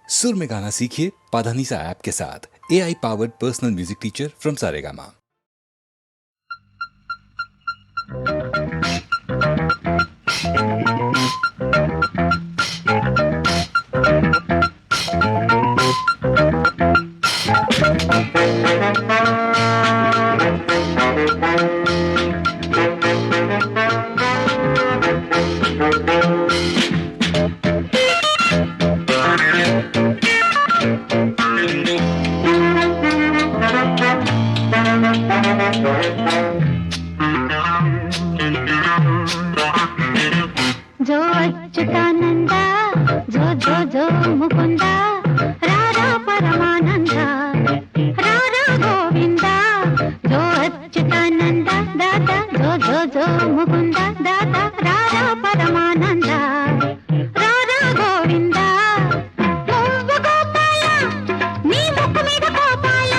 सुर में गाना सीखिए पाधानीसा ऐप के साथ। AI powered personal music teacher from Saregama. जो अच्युतानंद जो जो जो मुकुंद राधा परमानंद राधा गोविंद जो अच्युतानंद दादा जो जो जो मुकुंद दादा राधा परमानंद राधा गोविंद मुव्व गोपाल నీ ముక్కు మీద కోపాల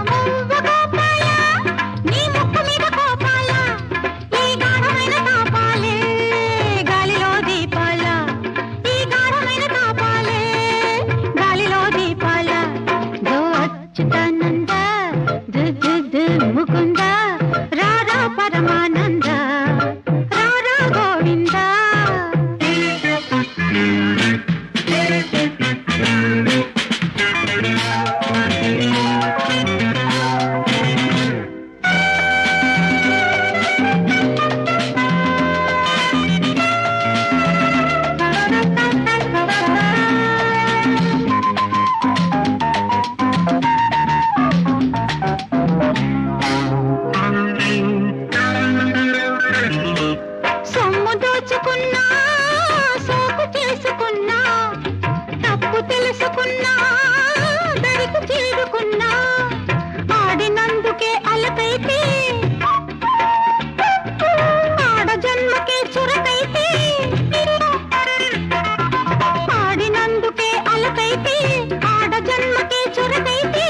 మువ్వ గోపాల నీ ముక్కు మీద కోపాల ఈ గాఢమైన తాపాలే గాలిలో దీపాల ఈ గాఢమైన తాపాలే గాలిలో దీపాల జో అచ్యుతానంద ముకుంద రాధా పరమానంద రాధా గోవింద సొమ్ము దోచుకున్నా సోకు చేసుకున్నా తప్పు తెలుసుకున్నా దరికి చేరుకున్నా ఆడినందుకే అలకైతే ఆడ జన్మకే చురకైతే ఆడినందుకే అలకైతే ఆడ జన్మకే చురకైతే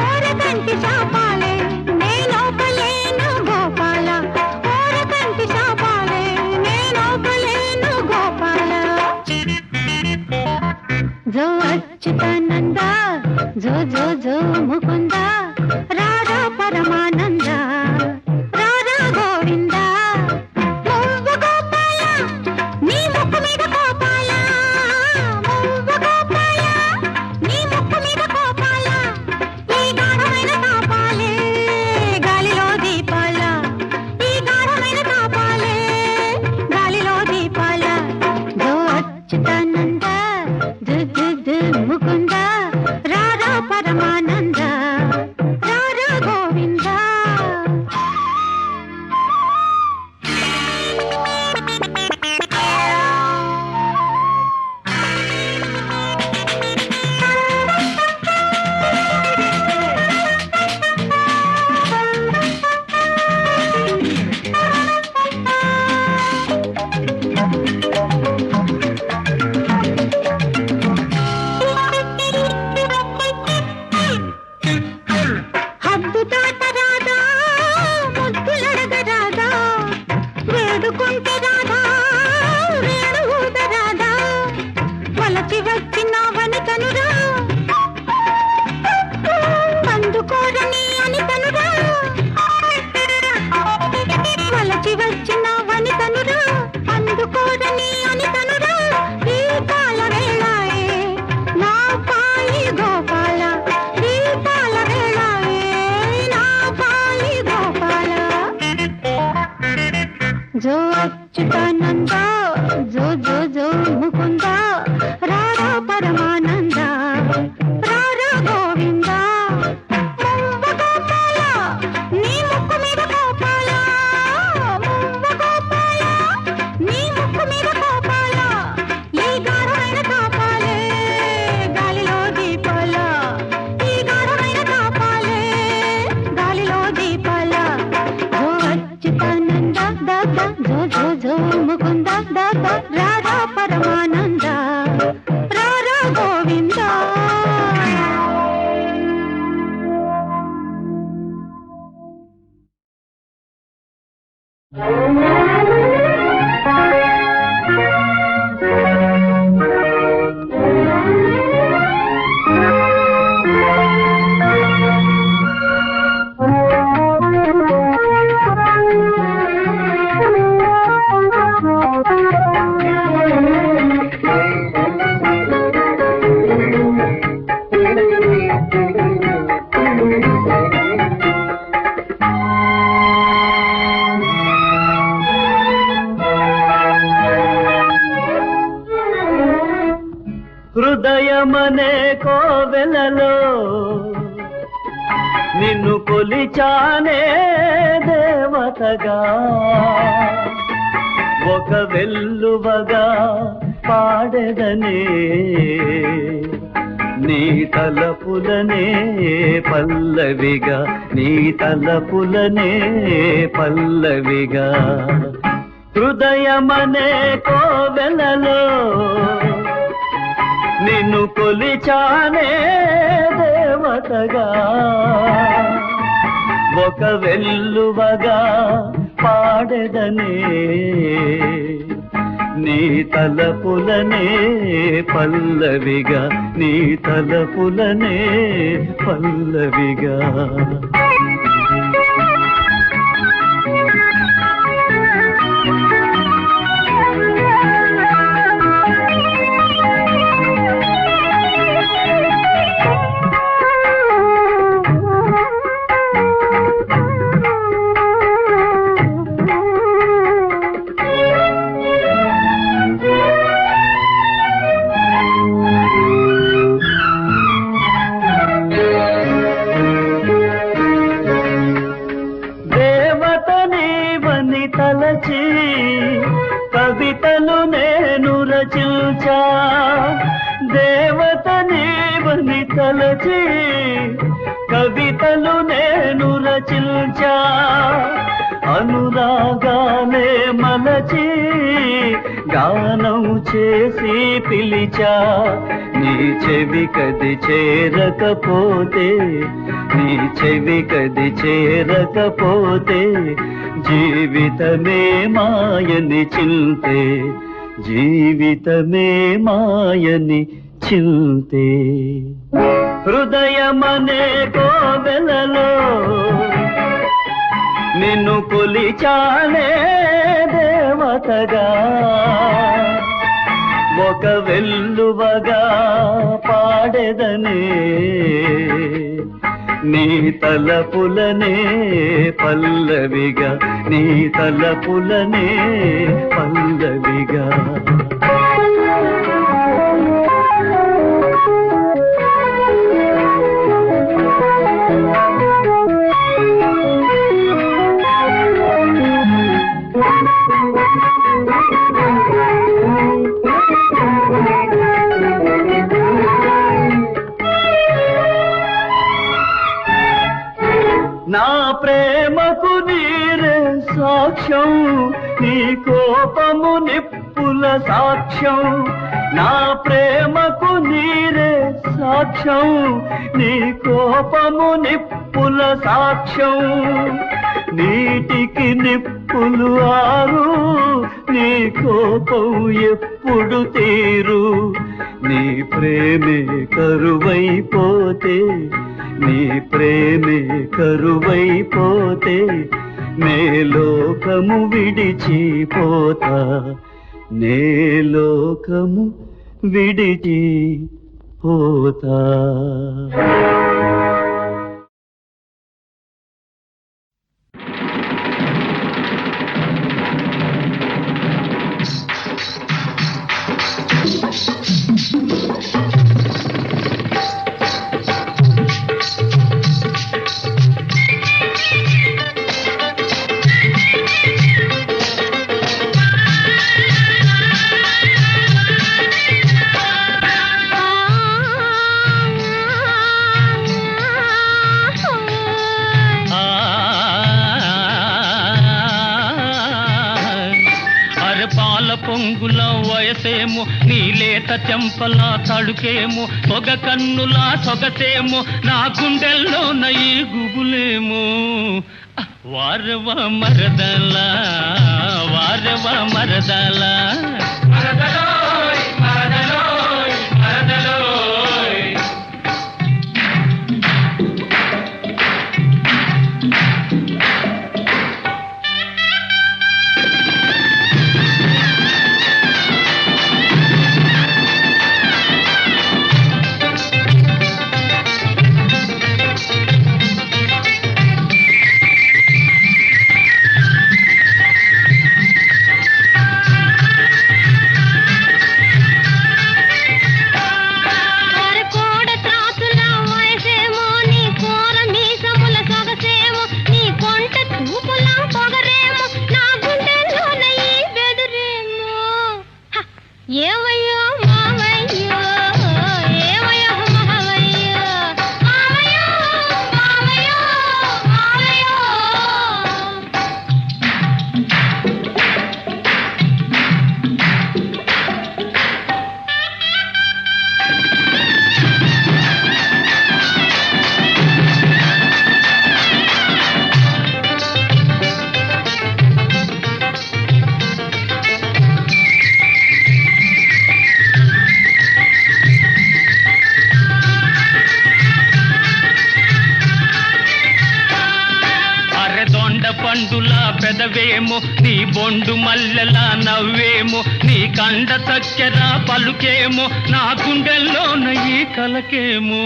ఓరకంటి శాపాలే నేనోపలేను గోపాల ఓరకంటి శాపాలే నేనోపలేను గోపాల जो अच्युतानंद जो जो जो मुकुंद राधा परमानंद राधा गोविंद मुव्व गोपाल నీ ముక్కు మీద కోపాల మువ్వ గోపాల నీ ముక్కు మీద కోపాల ఈ గాఢమైన తాపాలే గాలిలో దీపాల ఈ గాఢమైన తాపాలే గాలిలో దీపాల जो అచ్యుతానంద ముకుంద రాధా పరమానంద రాధా గోవింద హృదయమనే కోవెలలో నిన్ను కొలిచానే దేవతగా, ఒక వెల్లువగా పాడెదనే నీ తలపులనే పల్లవిగా, నీ తలపులనే పల్లవిగా. హృదయమనే కోవెలలో నిన్ను కొలిచానే దేవతగా, ఒక వెల్లువగా పాడెదనే నీ తలపులనే పల్లవిగా, నీ తలపులనే పల్లవిగా. తలచి కవితలు నేను రచించా, దేవత నీవని తలచి కవితలు నేను రచించా. అనురాగాలే మలచి గానం చేసి పిలిచా, నీ చెవి కది చేరకపోతే, నీ చెవి కది చేరకపోతే జీవితమే మాయని చింతే, జీవితమే మాయని చింతే. హృదయమనే కోవెలలో నిన్ను కొలిచానే దేవతగా, ఒక వెల్లువగా పాడెదనే నీ తలపులనే పల్లవిగా, నీ తలపులనే పల్లవిగా. నా ప్రేమకు నీరే సాక్ష్యం, నీ కోపము నిప్పుల సాక్ష్యం. నా ప్రేమకు నీరే సాక్ష్యం, నీ కోపము నిప్పుల సాక్ష్యం. నీటికి నిప్పులు ఆరు, నీ కోపం ఎప్పుడు తీరు. నీ ప్రేమే కరువైపోతే, నీ ప్రేమే కరువైపోతే నే లోకము విడిచిపోతా, నే లోకము విడిచిపోతా. పొంగుల వయసేమో, నీలేత చెంపల తడుకేమో, పొగ కన్నుల సొగసేమో, నా గుండెల్లో నయి గుబులేమో. వారవ మరదల, వారవ మరదల, మరదలోయ్ మరదలోయ్ మరదలోయ్. పెదవేమో నీ బొండు మల్లెలా నవ్వేమో నీ కండ చక్కెర పలుకేమో నా గుండెల్లోన ఈ కలకేమో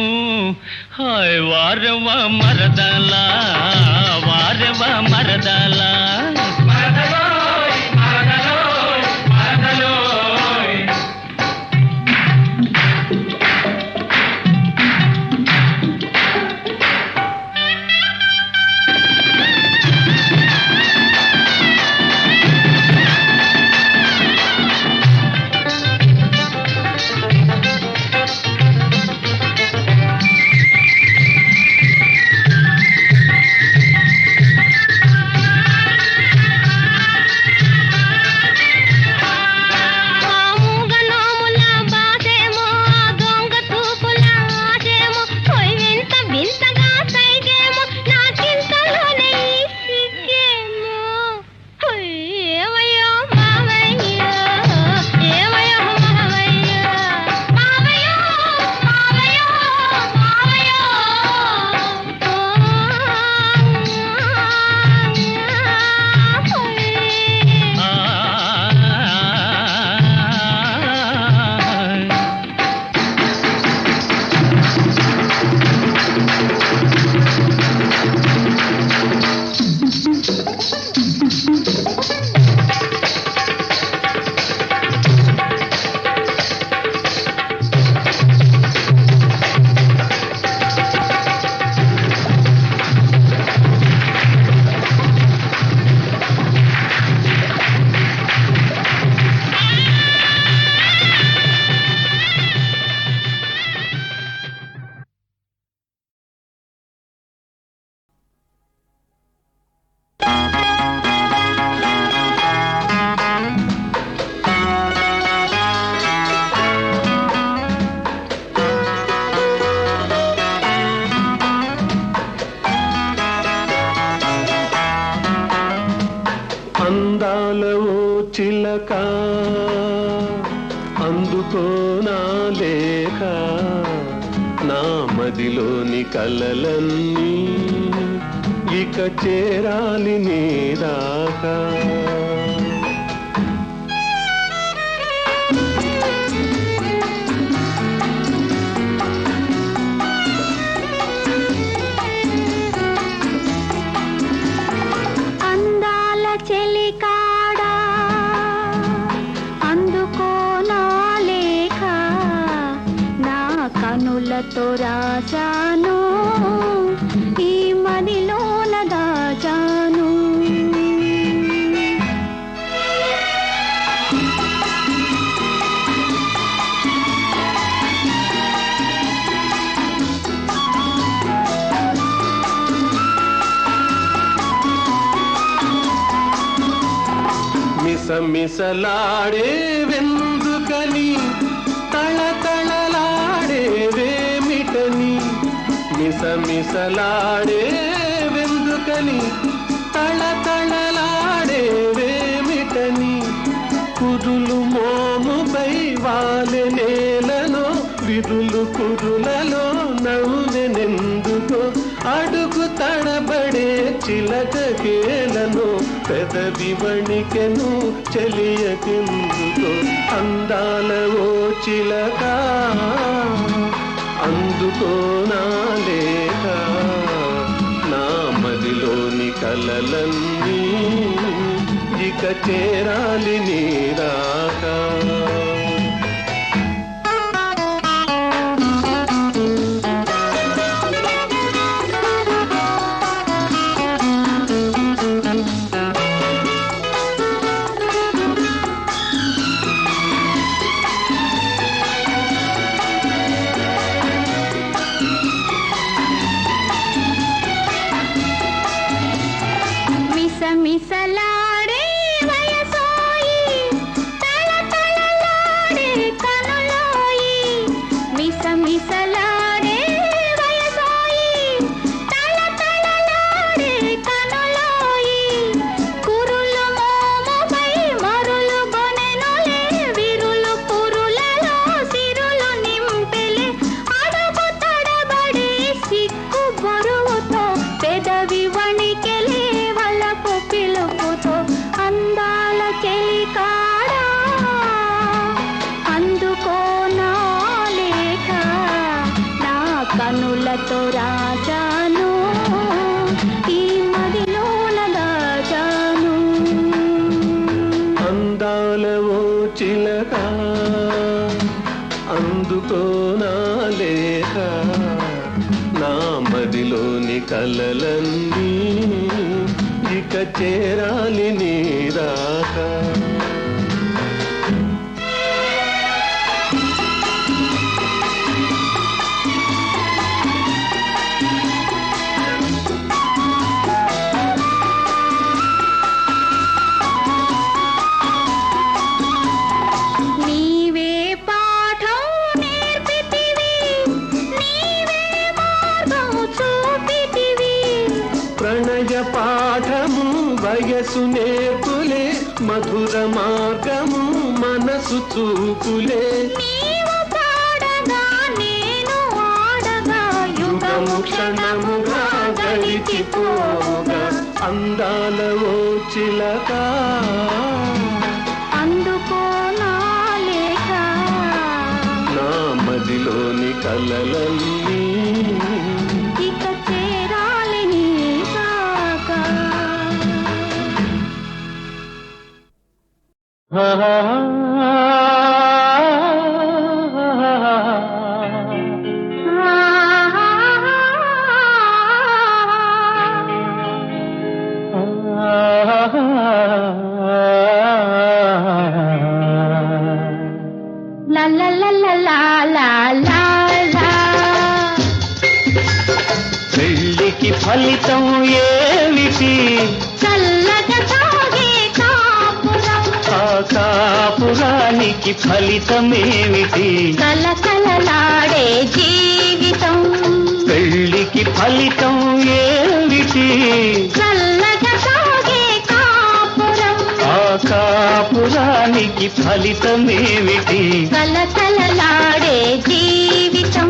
హాయ్ వారెవ మరదలా వారెవ మరదలా చిలక అందుకో నా లేఖ నా మదిలోని కలలన్నీ ఇక చేరాలి నీ దాకా కనులతో రాజాను ఈ మదిలోన దాజాను మిసమిసలాడే వెందుకని తళతళలాడేవేమిటని మిసమిసలాడే వెందుకని తళతళలాడేవేమిటని కురులు మోముపై వాలె నేలలో విరులు కురులలో నవ్వెనెందుకో అడుగు తడబడే చిలక కేలను పెదవి వణికెను చెలియకెందుకో అందాల ఓ చిలక అందుకో నా లేఖ నా మదిలోని కలలన్నీ ఇక చేరాలి నీ రాకా మిసమిసలాడే వయసోయి తళతళలాడే కనులోయి మిసమిసలాడే వయసోయి తళతళలాడే కనులోయి కురులు మోముపై మరులు గొనెనులే విరులు పురులలో సిరులు నింపెలే అడుగు తడబడే సిగ్గు బరువుతో పెదవి వణికెలే పిలుపుతో కళ్ళతో రాజాను ఈ మదిలోన దాచాను. అందాల ఓ చిలక అందుకోనా లేక నా మదిలోని కలలన్నీ ఇక చేరాలి నీ రాక. ప్రణయ పాఠము వయసు నేర్పులే మధుర మార్గము మనసు చూపులే. నీవు పాడగా నేను ఆడగా యుగము క్షణముగా గడిచిపోగా అందాల ఓ చిలక అందుకోనా లేక నా మదిలోని కలలన్నీ ఇక చేరాలి నీ రాక. La la la la la la la la. పెళ్ళికి ఫలితం ఏమిటి? చల్లగా సాగే కాపురం. ఆ కాపురానికి ఫలితమేమిటి? కలకలలాడే జీవితం. పెళ్ళికి ఫలితం ఏమిటి? చల్లగా సాగే కాపురం. ఆ కాపురానికి ఫలితమేమిటి? కలకలలాడే జీవితం.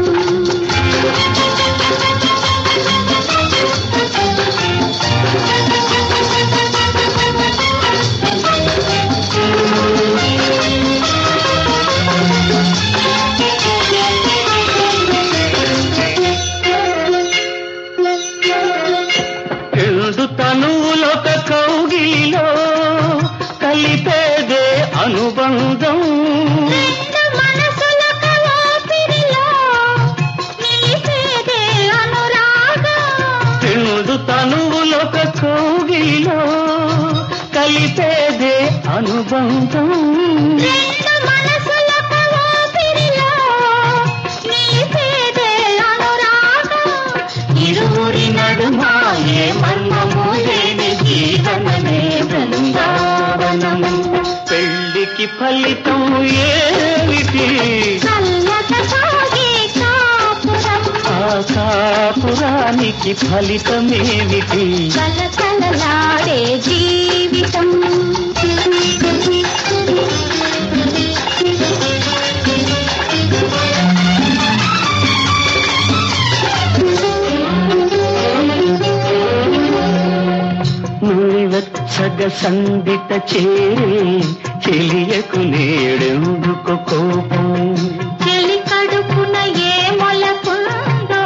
రెండు తనువులొక కౌగిలిలో కలిపేదే అనుబంధం. రెండు మనసులొక ఊపిరిలో నిలిపేదే అనురాగం. రెండు తనువులొక కౌగిలిలో కలిపేదే అనుబంధం. రెండు మనసులొక ఊపిరిలో నిలిపేదే అనురాగం. ఇరువురి నడుమ ఏ మర్మము లేని జీవనమే బృందావనం. పెళ్ళికి ఫలితం ఏమిటి? చల్లగా సాగే కాపురం. ఆ కాపురానికి ఫలితమేమిటి? కలకలలాడే జీవితం. నులివెచ్చగ సందిట చేరే చెలియకు నేడెందుకు కోపం? చెలి కడుపున ఏ మొలకుందో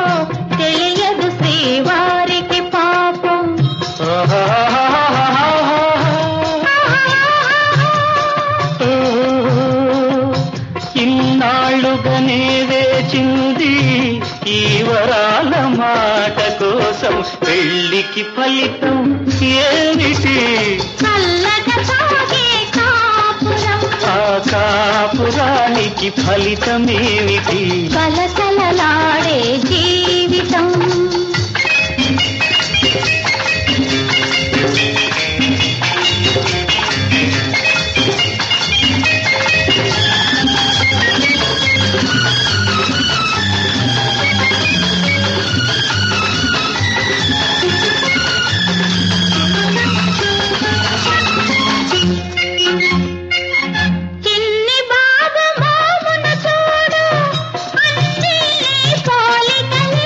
తెలియదు శ్రీవారికి పాపం. ఇన్నాళ్ళుగానే వేచింది ఈ వరాల మాట కోసం. పెళ్ళికి ఫలితం ఏమిటి? చల్లగా సాగే కాపురం. ఆ కాపురానికి ఫలితమేమిటి? కలకలలాడే జీవితం. చిన్ని బాబు మోమున చూడు అన్నీ నీ పోలికలే.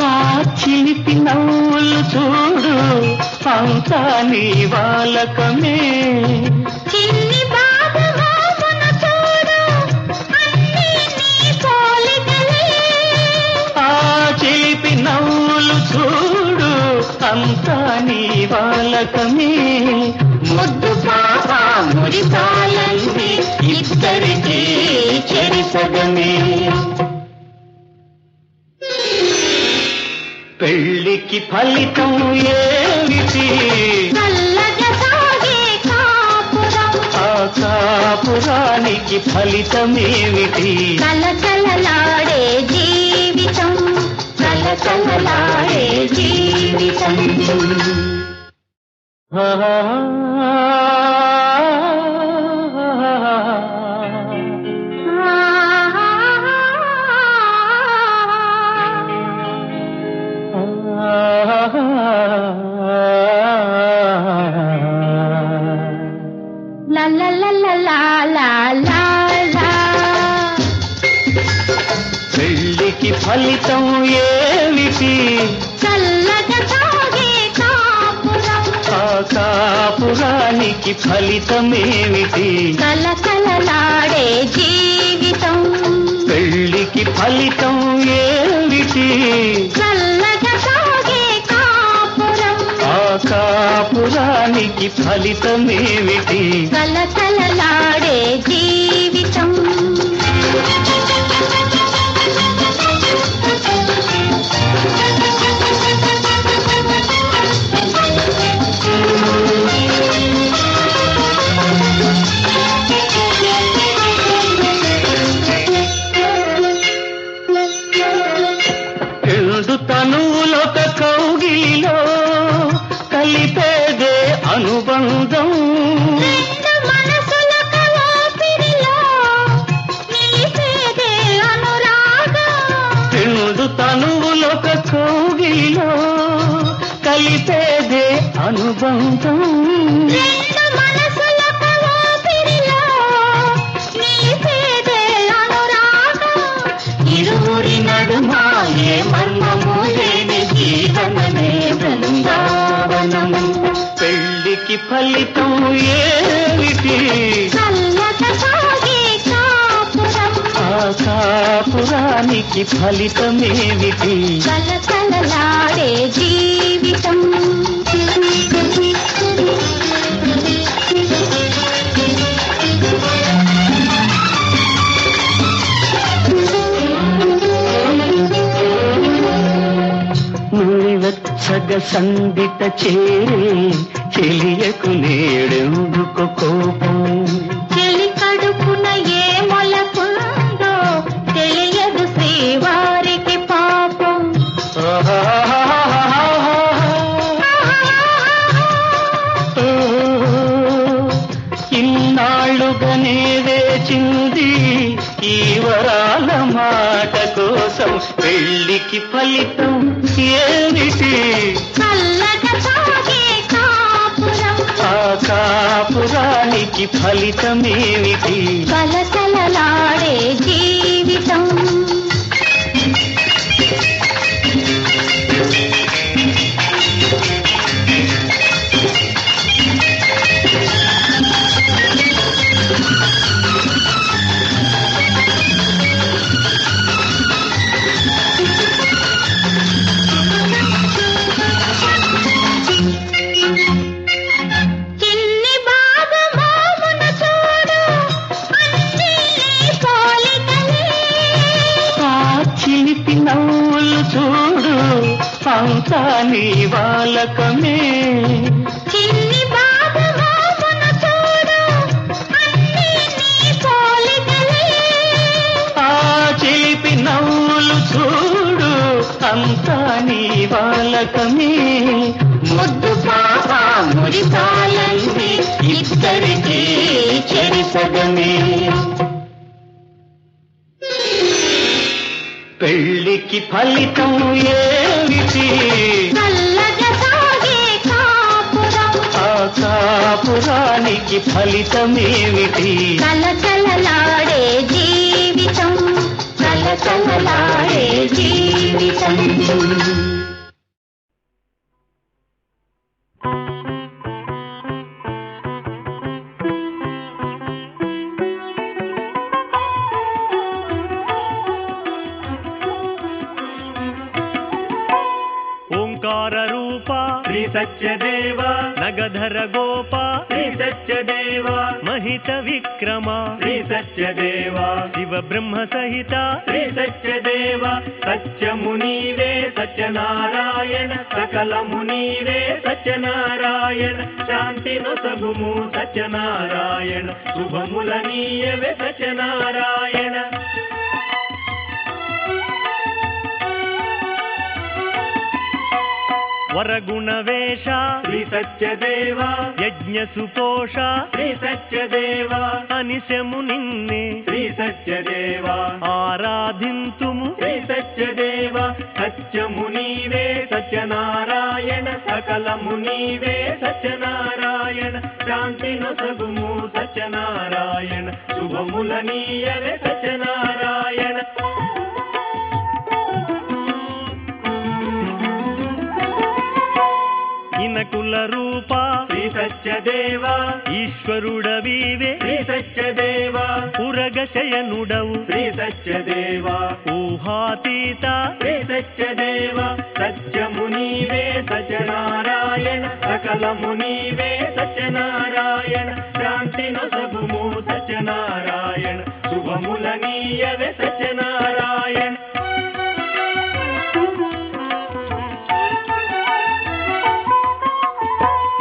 ఆ చిలిపి నవ్వులు చూడు అంతా నీ వాలకమే. చిన్ని బాబు మోమున చూడు అన్నీ నీ పోలికలే. ఆ అంతా నీ వాళ్ళకమే ముద్దు పాప మురిపాలన్నీ ఇద్దరికీ చెరిసగమే పెళ్ళికి ఫలితం ఏమిటి చల్లగా సాగే కాపురం ఆ కాపురానికి ఫలితమేమిటి కలకలలాడే జీవితం కలకలలాడే జీవితం లా లా లా లా లా లా లా లా. పెళ్ళికి ఫలితం ఏమిటి చల్లగా సాగే కాపురం ఆ కాపురానికి ఫలితమేమిటి కలకలలాడే జీవితం పెళ్ళికి ఫలితం ఏమిటి చల్లగా సాగే కాపురం ఆ కాపురానికి ఫలితమేమిటి కలకలలాడే జీవితం రెండు తనువులొక కౌగిలిలో కలిపేదే అనుబంధం రెండు మనసులకు ఊపిరిలో నిలిపేదే అనురాగం రెండు తనువులొక కౌగిలిలో కలిపేదే అనుబంధం రెండు మనసులకు ఊపిరిలో నిలిపేదే అనురాగం ఇరువురి నడుమ ఏ మర్మము లేని జీవనమే బృందావనం పెళ్ళికి ఫలితం ఏమిటి చల్లగా సాగే కాపురం ఆ కాపురానికి ఫలితమేమిటి కలకలలాడే జీవితం నులివెచ్చగ సందిట చేరే చెలియకు నేడెందుకు కోపం చెలి కడుపున ఏ మొలకుందో తెలియదు శ్రీవారికి పాపం ఇన్నాళ్ళుగానే వేచింది ఈ వరాల మాట కోసం పెళ్ళికి ఫలితం ఏమిటి చల్లగా సాగే కాపురం ఆ కాపురానికి ఫలితమేమిటి కలకలలాడే జీవితం చిన్ని బాబు మోమున చూడు అన్నీ నీ పోలికలే ఆ చిలిపి నవ్వులు చూడు అంతా నీ వాళ్ళకమే చిన్ని బాబు మోమున చూడు అన్నీ నీ పోలికలే ఆ చిలిపి నవ్వులు చూడు అంతా నీ వాళ్ళకమే ముద్దు పాప మురిపాలన్నీ ఇద్దరికీ చెరిసగమే పెళ్ళికి ఫలితం ఏమిటి చల్లగా సాగే కాపురం ఆ కాపురానికి ఫలితమేమిటి కలకలలాడే జీవితం కలకలలాడే జీవితం ఓంకార రూప శ్రీ సత్యదేవ నగధర గోప శ్రీ సత్యదేవ మహిత విక్రమ శ్రీ సత్యదేవ శివ బ్రహ్మ సహిత శ్రీ సత్యదేవ సత్యమునీవే సత్యనారాయణ సకలమునీవే సత్యనారాయణ శాంతి నొసగుము సత్యనారాయణ శుభములనీయవే సత్యనారాయణ వరగుణవేష శ్రీ సత్యదేవ యజ్ఞ సుపోష శ్రీ సత్యదేవ అనిశము నిన్నే శ్రీ సత్యదేవ ఆరాధింతుము శ్రీ సత్యదేవ సత్యమునీవే సత్యనారాయణ సకలమునీవే సత్యనారాయణ శాంతి నొసగుము సత్యనారాయణ శుభములనీయవే సత్యనారాయణ ఇనకుల రూప శ్రీ సత్యదేవ ఈశ్వరుడవీవే శ్రీ సత్యదేవ పురగశయనుడవు శ్రీ సత్యదేవ ఊహాతీత శ్రీ సత్యదేవ సత్యమునీవే సత్యనారాయణ సకలమునీవే సత్యనారాయణ శాంతి నొసగుము సత్యనారాయణ శుభములనీయవే సత్యనారాయణ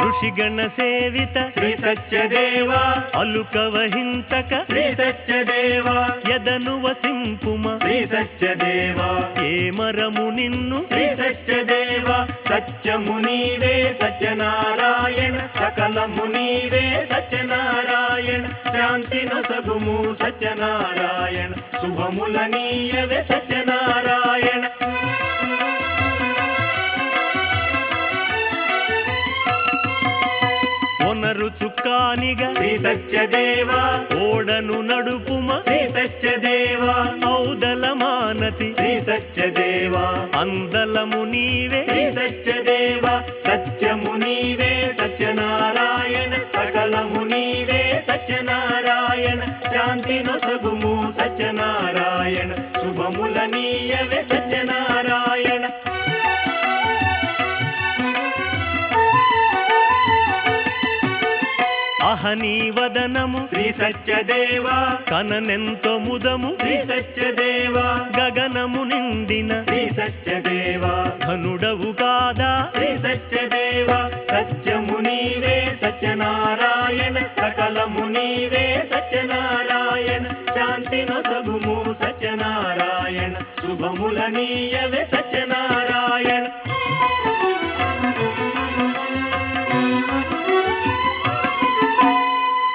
ఋషిగణ సేవిత శ్రీ సత్యదేవ అలుక వహించక శ్రీ సత్యదేవ యదను వసింపుమ శ్రీ సత్యదేవ ఏ మరము నిన్ను శ్రీ సత్యదేవ సత్యమునీవే సత్యనారాయణ సకలమునీవే సత్యనారాయణ శాంతి నొసగుము సత్యనారాయణ శుభములనీయవే సత్యనారాయణ ఒనరు చుక్కానిగా శ్రీ సత్యదేవ ఓడను నడుపుమ శ్రీ సత్యదేవ ఔదల మానతి శ్రీ సత్యదేవ అందలము నీవే శ్రీ సత్యదేవ సత్యమునీవే సత్యనారాయణ సకలమునీవే సత్యనారాయణ శాంతి నొసగుము సత్యనారాయణ శుభములనీయవే సత్యనారాయణ అహనీ వదనము శ్రీ సత్యదేవ కననెంతో ముదము శ్రీ సత్యదేవ గగనము నిండిన శ్రీ సత్యదేవ ధనుడవు కాదా శ్రీ సత్యదేవ సత్యమునీవే సత్యనారాయణ సకలమునీవే సత్యనారాయణ శాంతి నొసగుము సత్యనారాయణ శుభములనీయవే సత్యనారాయణ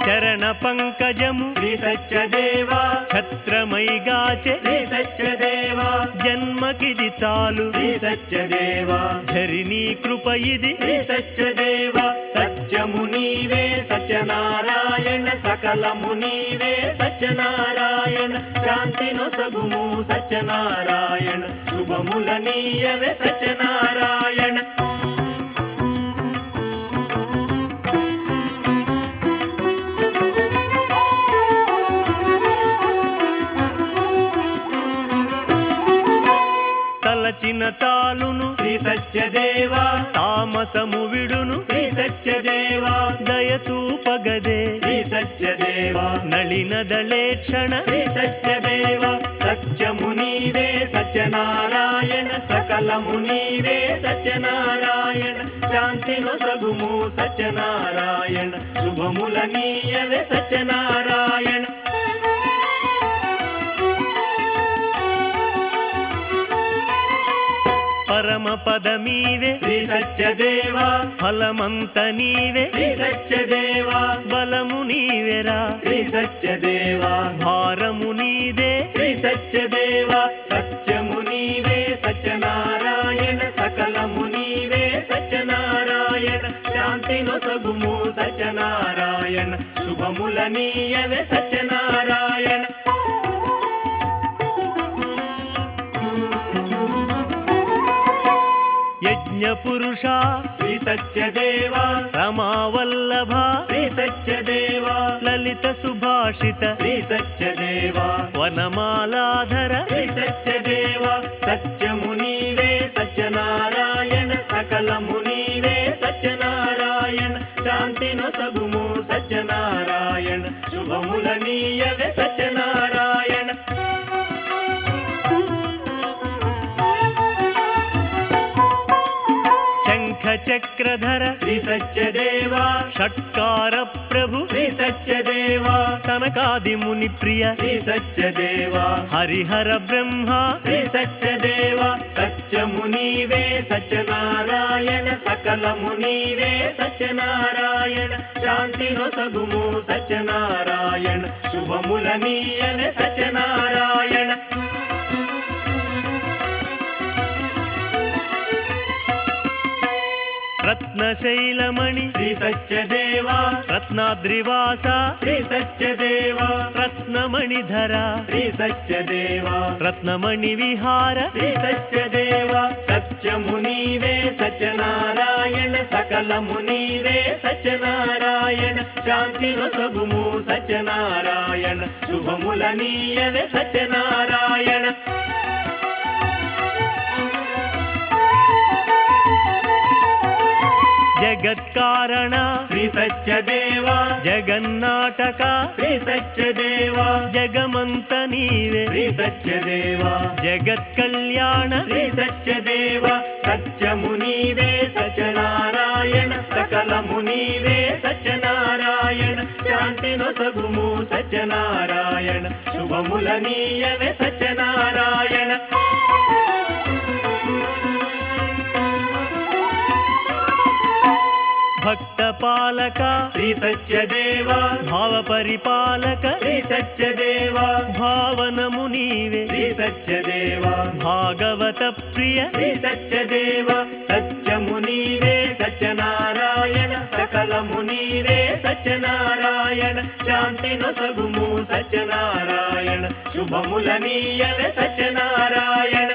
చరణ పంకజము శ్రీ సత్యదేవ ఛత్రమైగాచె శ్రీ సత్యదేవ జన్మకిది చాలు శ్రీ సత్యదేవ ధరిణీ కృప ఇది శ్రీ సత్యదేవ సత్యమునీవే సత్యనారాయణ సకలమునీవే సత్యనారాయణ శాంతి నొసగుము సత్యనారాయణ శుభములనీయవే సత్యనారాయణ తలచిన తాలును శ్రీ సత్యదేవ తామసము విడును శ్రీ సత్యదేవ దయచూపగదే శ్రీ సత్యదేవ నళినదళేక్షణ శ్రీ సత్యదేవ సత్యమునీవే సత్యనారాయణ సకలమునీవే సత్యనారాయణ శాంతి నొసగుము సత్యనారాయణ శుభములనీయవే సత్యనారాయణ పరమ పదమీవే శ్రీ సత్యదేవ ఫలమంత నీవే శ్రీ సత్యదేవ బలము నీవెరా శ్రీ సత్యదేవ భారము నీదే శ్రీ సత్యదేవ సత్యమునీవే సత్యనారాయణ సకలమునీవే సత్యనారాయణ శాంతి నొసగుము సత్యనారాయణ శుభములనీయవే సత్యనారాయణ యజ్ఞ పురుష శ్రీ సత్యదేవ రమావల్లభ శ్రీ సత్యదేవ లలిత సుభాషిత శ్రీ సత్యదేవ వనమాలాధర శ్రీ సత్యదేవ సత్యమునీవే సత్యనారాయణ సకలమునీవే సత్యనారాయణ శుభములనీయవే సత్యనారాయణ శంఖ చక్రధర శ్రీ సత్యదేవా షట్కార ప్రభు శ్రీ సత్యదేవా సనకాది ముని ప్రియ శ్రీ సత్యదేవా హరిహర బ్రహ్మ శ్రీ సత్యదేవా సత్యమునీవే సత్యనారాయణ సకలమునీవే సత్యనారాయణ శాంతి నొసగుము సత్యనారాయణ శుభములనీయవే సత్యనారాయణ రత్నశైలమణి శ్రీ సత్యదేవా రత్నాద్రివాస శ్రీ సత్యదేవా రత్నమణిధర శ్రీ సత్యదేవా రత్నమణి విహార శ్రీ సత్యదేవా సత్యమునీవే సత్యనారాయణ సకలమునీవే సత్యనారాయణ శాంతి నొసగుము సత్యనారాయణ శుభములనీయవే సత్యనారాయణ జగత్కారణ శ్రీ సత్యదేవా జగన్నాటక శ్రీ సత్యదేవా జగమంత నీవే శ్రీ సత్యదేవా జగత్ కళ్యాణ శ్రీ సత్యదేవా సత్యమునీవే సత్యనారాయణ సకలమునీవే సత్యనారాయణ శాంతి నొసగుము సత్యనారాయణ శుభములనీయవే సత్యనారాయణ భక్త పాలక శ్రీ సత్యదేవా భావ పరిపాలక శ్రీ సత్యదేవా భావనము నీవే శ్రీ సత్యదేవా భాగవత ప్రియ శ్రీ సత్యదేవా సత్యమునీవే సత్యనారాయణ సకలమునీవే సత్యనారాయణ శాంతి నొసగుము సత్యనారాయణ శుభములనీయవే సత్యనారాయణ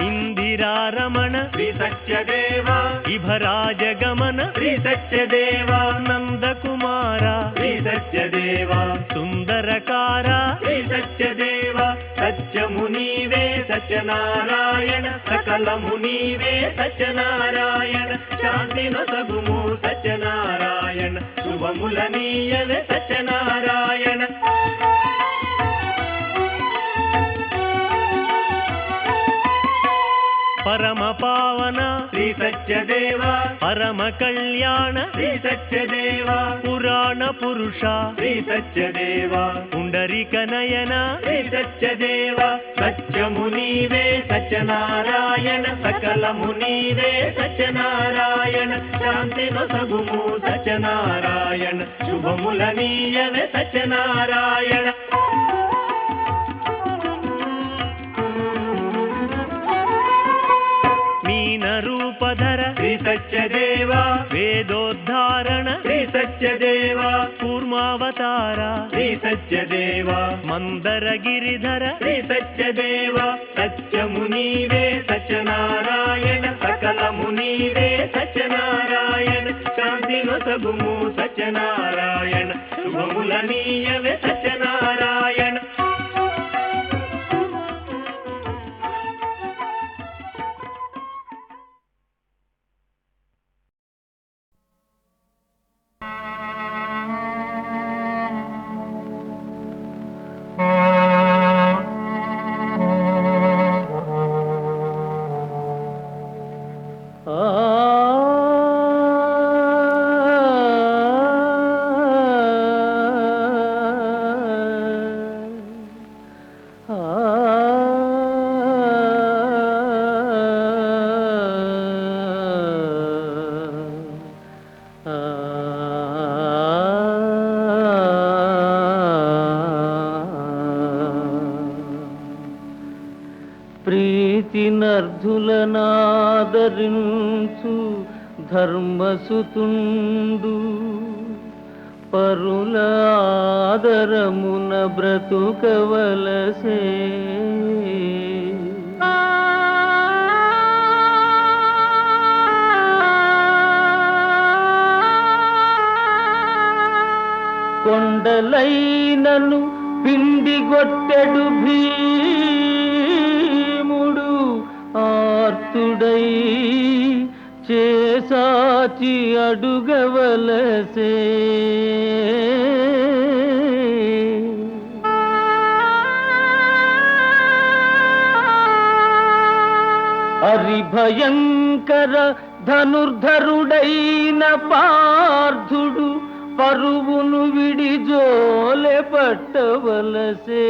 ఇందిరారమణ శ్రీ సత్యదేవా ఇభరాజగమన శ్రీ సత్యదేవా నందకుమార శ్రీ సత్యదేవా సుందరకార శ్రీ సత్యదేవా సత్యమునీవే సత్యనారాయణ సకలమునీవే సత్యనారాయణ శాంతి నొసగుము సత్యనారాయణ శుభములనీయవే సత్యనారాయణ పరమ పావన శ్రీ సత్యదేవా పరమ కళ్యాణ శ్రీ సత్యదేవా పురాణ పురుష శ్రీ సత్యదేవా పుండరిక నయన శ్రీ సత్యదేవా సత్యమునీవే సత్యనారాయణ సకలమునీవే సత్యనారాయణ శాంతి నొసగుము సత్యనారాయణ శుభములనీయవే సత్యనారాయణ మీన రూపధర శ్రీ సత్యదేవా వేదోద్ధారణ శ్రీ సత్యదేవా కూర్మావతార శ్రీ సత్యదేవా మందర గిరిధర శ్రీ సత్యదేవా సత్యమునీవే సత్యనారాయణ సకలమునీవే సత్యనారాయణ శాంతి నొసగుము సత్యనారాయణ శుభములనీయవే సత్యనారాయణ ప్రీతినర్ధులనాదరించు ధర్మసుతుండు పరుల ఆదరమున బ్రతుకవలసే కొండలైనను పిండిగొట్టెడు భీముడు ఆర్తుడై చేసాచి అడుగవలసే. హరిభయంకర ధనుర్ధరుడైన పార్థుడు పరువును విడి జోలె పట్టవలసే.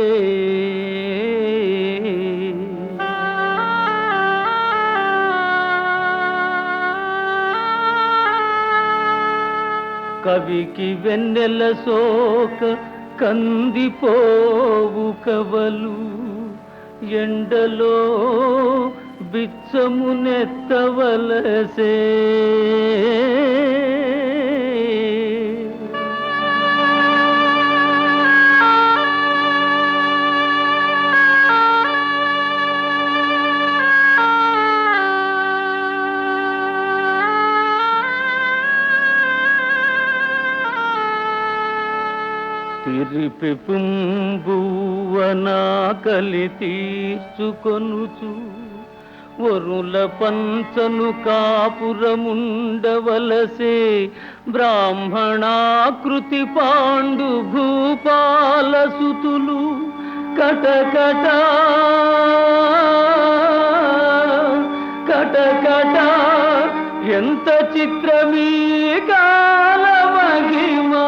కవికి వెన్నెల సోక కందిపోవు కవలు ఎండలో బిచ్చమునెత్తవలసే. తిరిపి పుంబువనా కలి తీర్చుకొనుచు వరుల పంచను కాపురముండవలసే. బ్రాహ్మణాకృతి పాండు భూపాల సుతులు కటకట కటకట ఎంత చిత్రమీ కాల మహిమా.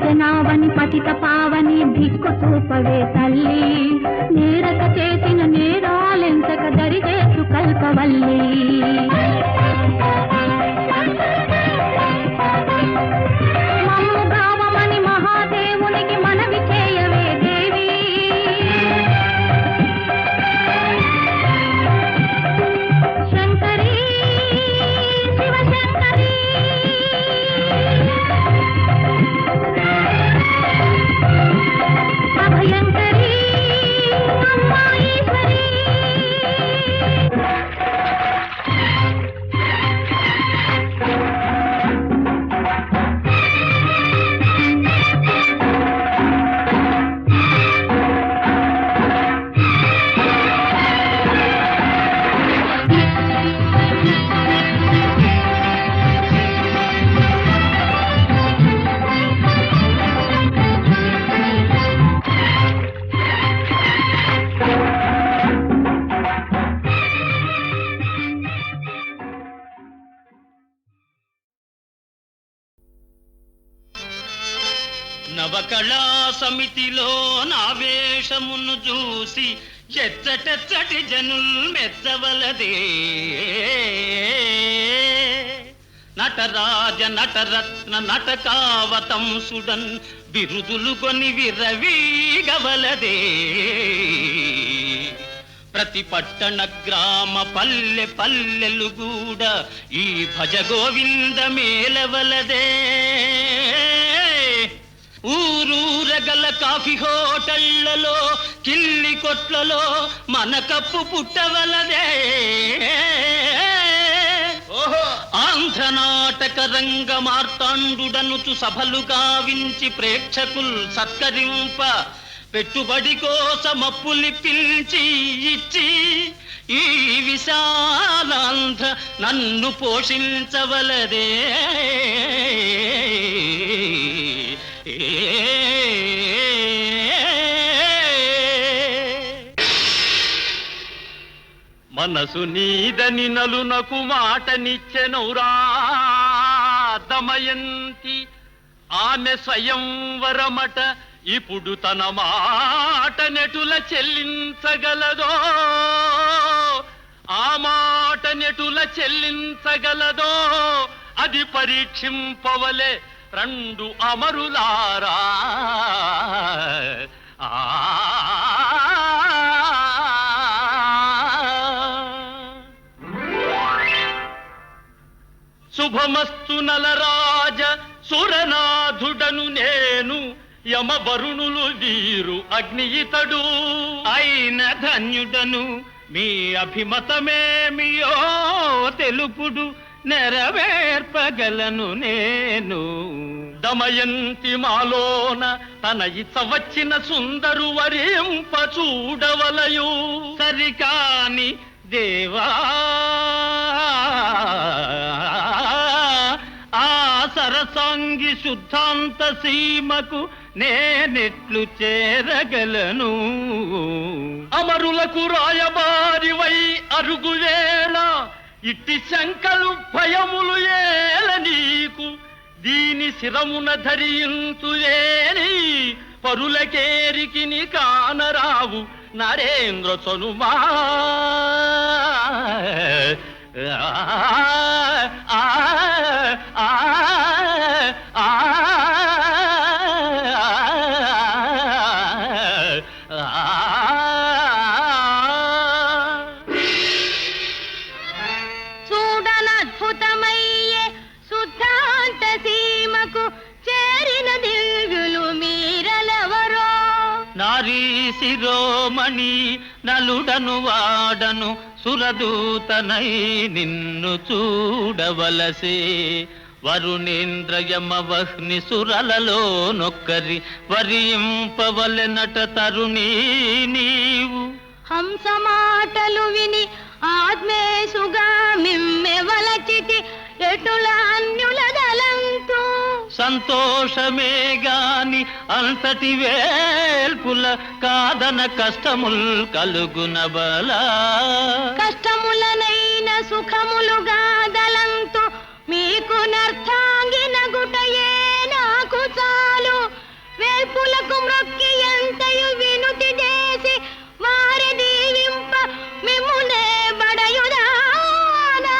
జనావని పతిత పావని దిక్కు చూపవే తల్లి. నేరక చేసిన నేరాలెంతక దరిచేసు కల్పవల్లి. మమ్ము భావమని మహాదేవునికి మనవి చేయవే దేవి. శంకరీ శివశంకరీ అభయంకరీ అమ్మా ఈశ్వరీ. నవకళా సమితిలో నా వేషమును చూసి ఎచ్చటెచ్చటి జనుల్ మెచ్చవలదే. నటరాజ నటరత్న నటకావతంసుడన్ బిరుదులు కొని విరవీగవలదే. ప్రతి పట్టణ గ్రామ పల్లె పల్లెలు కూడా ఈ భజ గోవింద మేలవలదే. ఊరూరగల కాఫీ హోటళ్లలో కిల్లి కొట్లలో మన కప్పు పుట్టవలదే. ఆంధ్ర నాటక రంగ మార్తాండుడనుచు సభలు గావించి ప్రేక్షకుల్ సత్కరింప పెట్టుబడి కోసమప్పులి పిలిచి ఇచ్చి ఈ విశాలాంధ్ర నన్ను పోషించవలదే. మనసు నీదని నలునకు మాటనిచ్చెనౌరా దమయంతి. ఆమె స్వయంవరమట ఇప్పుడు తన మాట నెటుల చెల్లించగలదో. ఆ మాట నెటుల చెల్లించగలదో అది పరీక్షింపవలే రెండు అమరులారా. శుభమస్తు నలరాజ సురనాథుడను నేను, యమవరుణులు వీరు అగ్నియితడు అయిన ధన్యుడను. మీ అభిమతమేమియో తెలుపుడు నెరవేర్పగలను నేను. దమయంతి మాలోన తన ఇత వచ్చిన సుందరు వరింప చూడవలయు. సరికాని దేవా ఆ సరసాంగి శుద్ధాంత సీమకు నేనెట్లు చేరగలను. అమరులకు రాయబారివై అరుగువేళ ఇట్టి శంకలు భయములు ఏల నీకు. దీని శిరమున ధరింతులేని పరులకేరికిని కానరావు నరేంద్ర చనుమా. చూడనద్భుతమయ్యే శుద్ధాంత సీమకు చేరిన దివ్యులు మీరలెవరో. నారీ శిరోమణి నలుడను వాడను సురదూతనై నిన్ను చూడవలసే. వరుణేంద్రయమ వహ్ని సురలలో నొక్కరి వరింపవలెనట తరుణీ నీవు. హంస మాటలు విని ఆత్మేసుగా మిమ్మెవలచితి ఎటుల అన్యుల దలంతు. సంతోషమే గాని అంతటి వేల్పుల కాదన కష్టముల్ కలుగునబల. కష్టములనైన సుఖములుగా దలంతు మీకు నర్థాంగిన గుటయే నాకు చాలు. వేల్పులకు మ్రొక్కి ఎంతయు వినుతి చేసి వారి దీవింప మిమ్మునే బడయుదానా.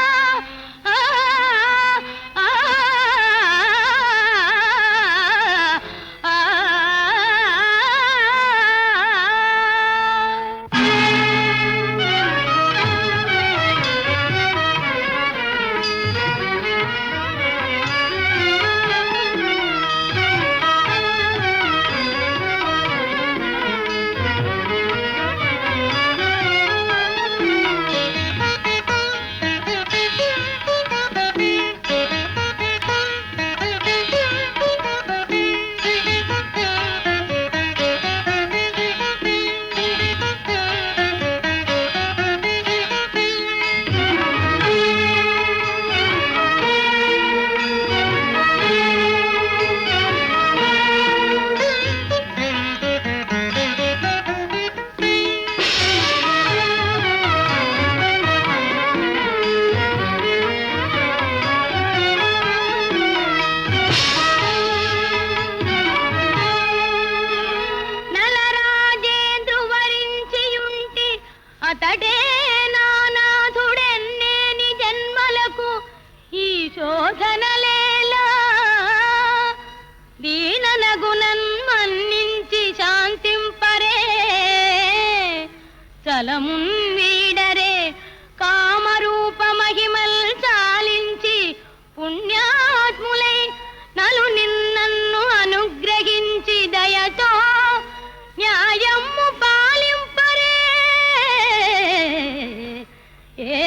ఏ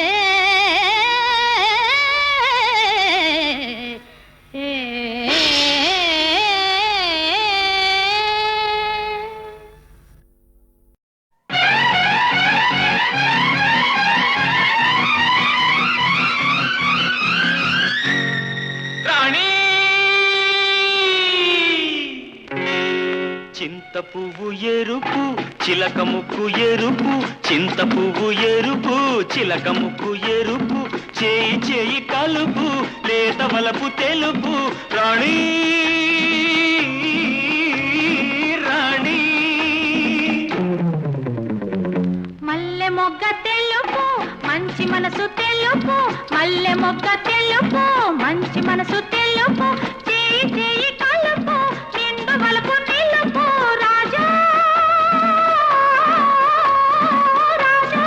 రాణి చింత పువ్వు ఎరుపు చిలక ముక్కు ఎరుపు చింత పువ్వు ఎరుపు చిలక ముక్కు ఎరుపు చేయి చేయి కలుపు లేత వలపు తెలుపు రాణి రాణి మల్లె మొగ్గ తెలుపు మంచి మనసు తెలుపు మల్లె మొగ్గ తెలుపు మంచి మనసు తెలుపు చేయి చేయి కలుపు నిండు వలపు నిలుపు రాజా రాజా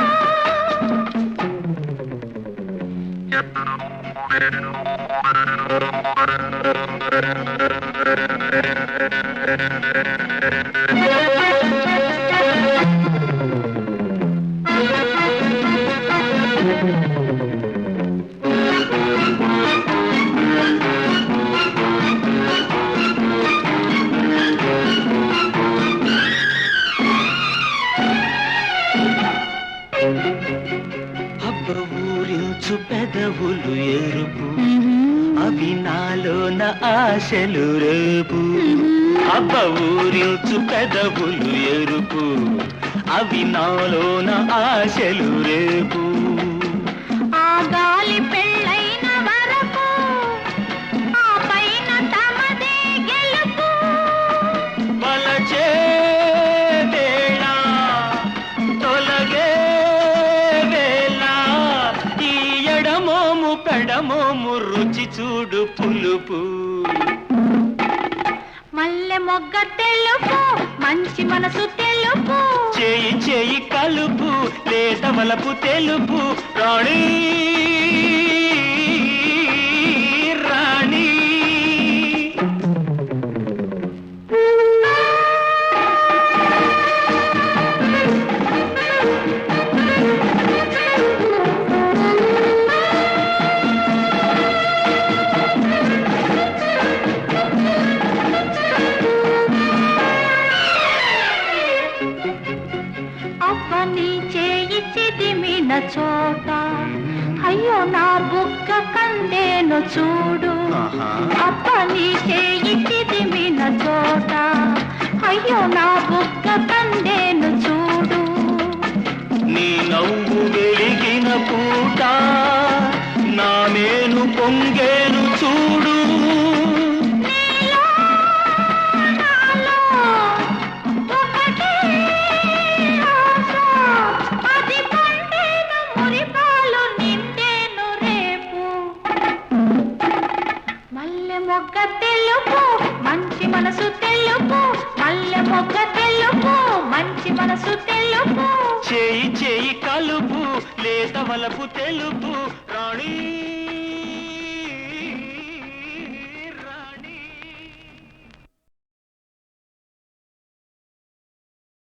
అబ్బ ఊరించు పెదవులు ఎరుపు అవి నాలోన ఆశలు రేపు అబ్బ ఊరించు పెదవులు ఎరుపు అవి నాలోన ఆశలు రేపు ఆ గాలి పెళ్ళైన వరకు ఆ పైన తమదే గెలుపు వలచే వేళ తొలగే వేళ ఈ ఎడమోము పెడమోము రుచి చూడు పులుపు మల్లె మొగ్గ తెలుపు మంచి మనసు తెలుపు చేయి చేయి కలుపు లేత వలపు తెలుపు రాణి రాణి అవ్వని చేయి చిదిమిన చోట అయ్యో నా బుగ్గ కందేను చూడు అవ్వని చేయి చిదిమిన చోట అయ్యో నా బుగ్గ కందేను చూడు నీ నవ్వు వెలిగిన పూట నా మేను పొంగేను చూడు నీలో నాలో ఒకటే ఆశ, అది పండేను మురిపాలు నిండేను రేపు మల్లె మొగ్గ తెలుపు మంచి మనసు తెలుపు మల్లె మొగ్గ తెలుపు మంచి మనసు తెలుపు చేయి చేయి కలుపు లేత వలపు తెలుపు రాణి